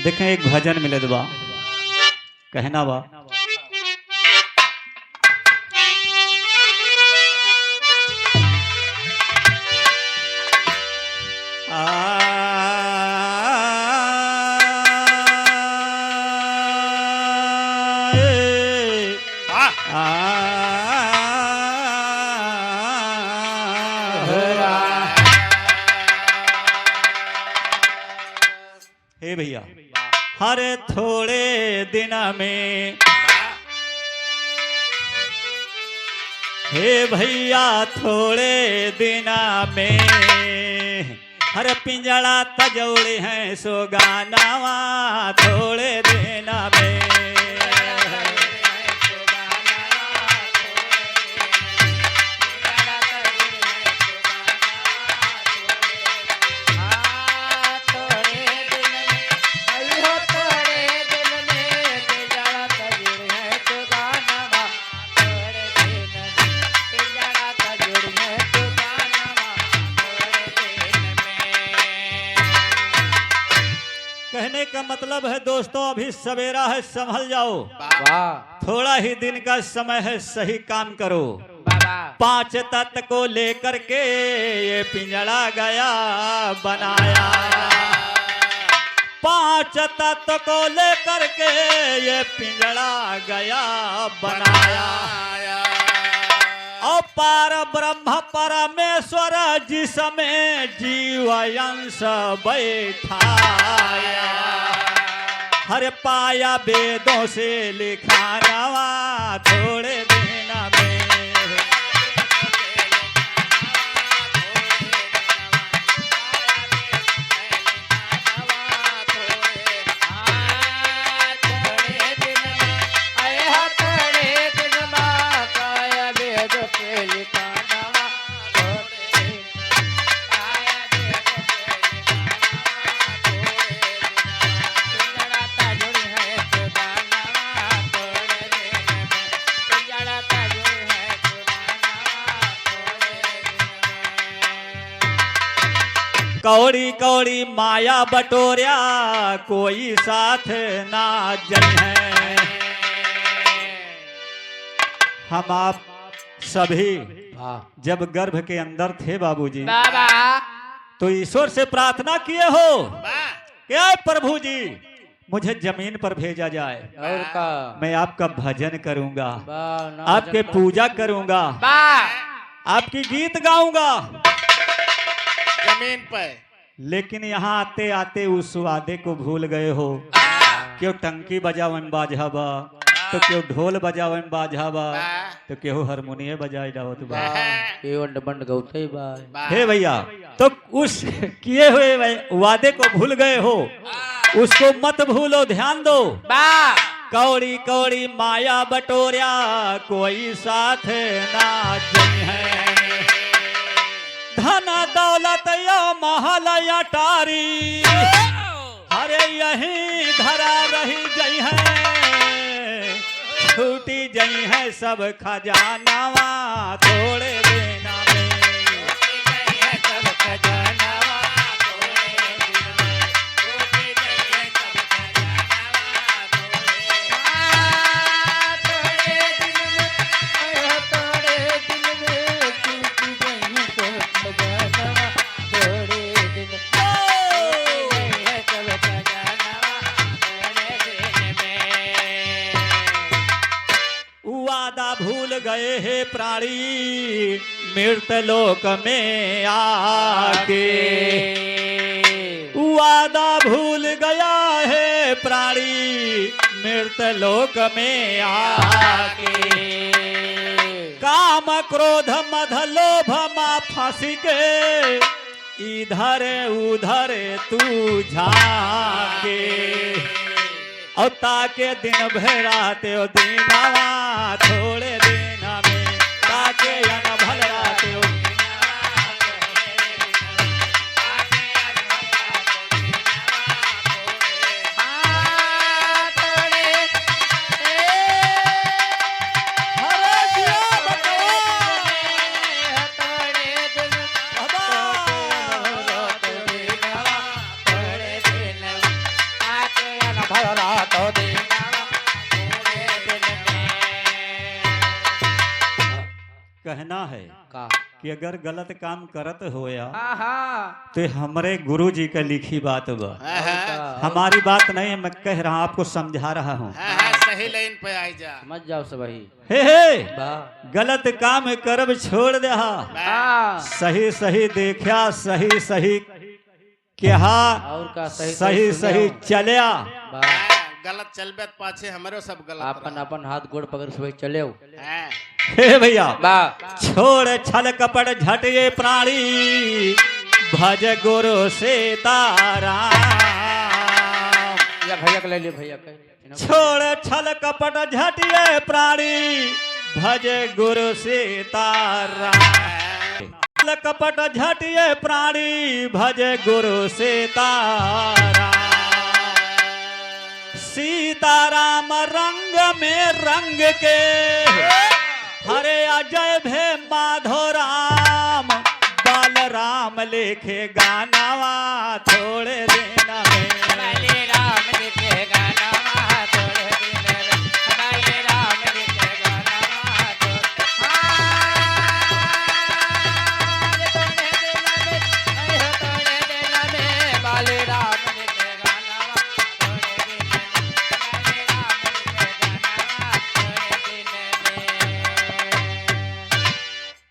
देखें एक भजन मिलत बा कहना बा हे भैया हर थोड़े दिन में हे भैया थोड़े दिन में हर पिंजड़ा तजौड़े हैं सो गानावा थोड़े दिन में कहने का मतलब है दोस्तों अभी सवेरा है संभल जाओ थोड़ा ही दिन का समय है सही काम करो 5 तत्व को लेकर के ये पिंजड़ा गया बनाया 5 तत्व को लेकर के ये पिंजड़ा गया बनाया अपार ब्रह्म परमेश्वर जिसमें जीव अंश बैठाया हर पाया वेदों से लिखा नवा थोड़े दिन में कौड़ी कौड़ी माया बटोरिया कोई साथ ना जन है हम आप सभी जब गर्भ के अंदर थे बाबूजी तो ईश्वर से प्रार्थना किए हो क्या प्रभु जी मुझे जमीन पर भेजा जाए और का मैं आपका भजन करूंगा आपके पूजा करूंगा आपकी गीत गाऊंगा जमीन पर लेकिन यहाँ आते आते उस वादे को भूल गए हो क्यों टंकी बजावन बाजाबा तो क्यों ढोल बजावन बाजाबा तो क्यों हारमोनियम बजाए जाओ तो केवल बंड गौते बा हे भैया तो उस किए हुए वादे को भूल गए हो उसको मत भूलो ध्यान दो कौड़ी कौड़ी माया बटोरिया कोई साथ ना जन है धन दौलत या महल या टारी अरे यही धरा रही जई है छूटी जई है सब खजानावा थोड़े देना में सब खजानावा भूल गए हे प्राणी मृत लोक में आके वादा भूल गया है प्राणी मृत लोक में आके काम क्रोध मद लोभ मा फंसी के इधर उधर तू झाके और ताके दिन भराते ओ दीनावा थोड़े दिन में ताके अन भल राते ओ भरा तो दीना तूने दिल में। कहना है का कि अगर गलत काम करत होया आहा तो हमरे गुरु जी का लिखी बात बा, का हमारी बात नहीं है, मैं कह रहा हूं, आपको समझा रहा हूं। सही लाइन पे आई जा। समझ जाओ सब ही हे बा गलत काम करब छोड़ दे, आ सही सही देखा, सही सही क्या, और का सही सही सही चलिया। बा गलत चलबे तो पाछे हमारे सब गलत अपन अपन हाथ गोड़ पकड़ सुबह चले हाँ। हे भैया बा छोड़ छल कपट झटिए प्राणी, भज गुरु सीताराम। या भैया के ले लिए भैया के छोड़ छल कपट झटिए प्राणी, भज गुरु सीताराम। छल कपट झटिए प्राणी, भज गुरु सीताराम। सीताराम रंग में रंग के, हरे अजय भे माधो राम, बाल राम लेखे गानावा थोड़े दिन।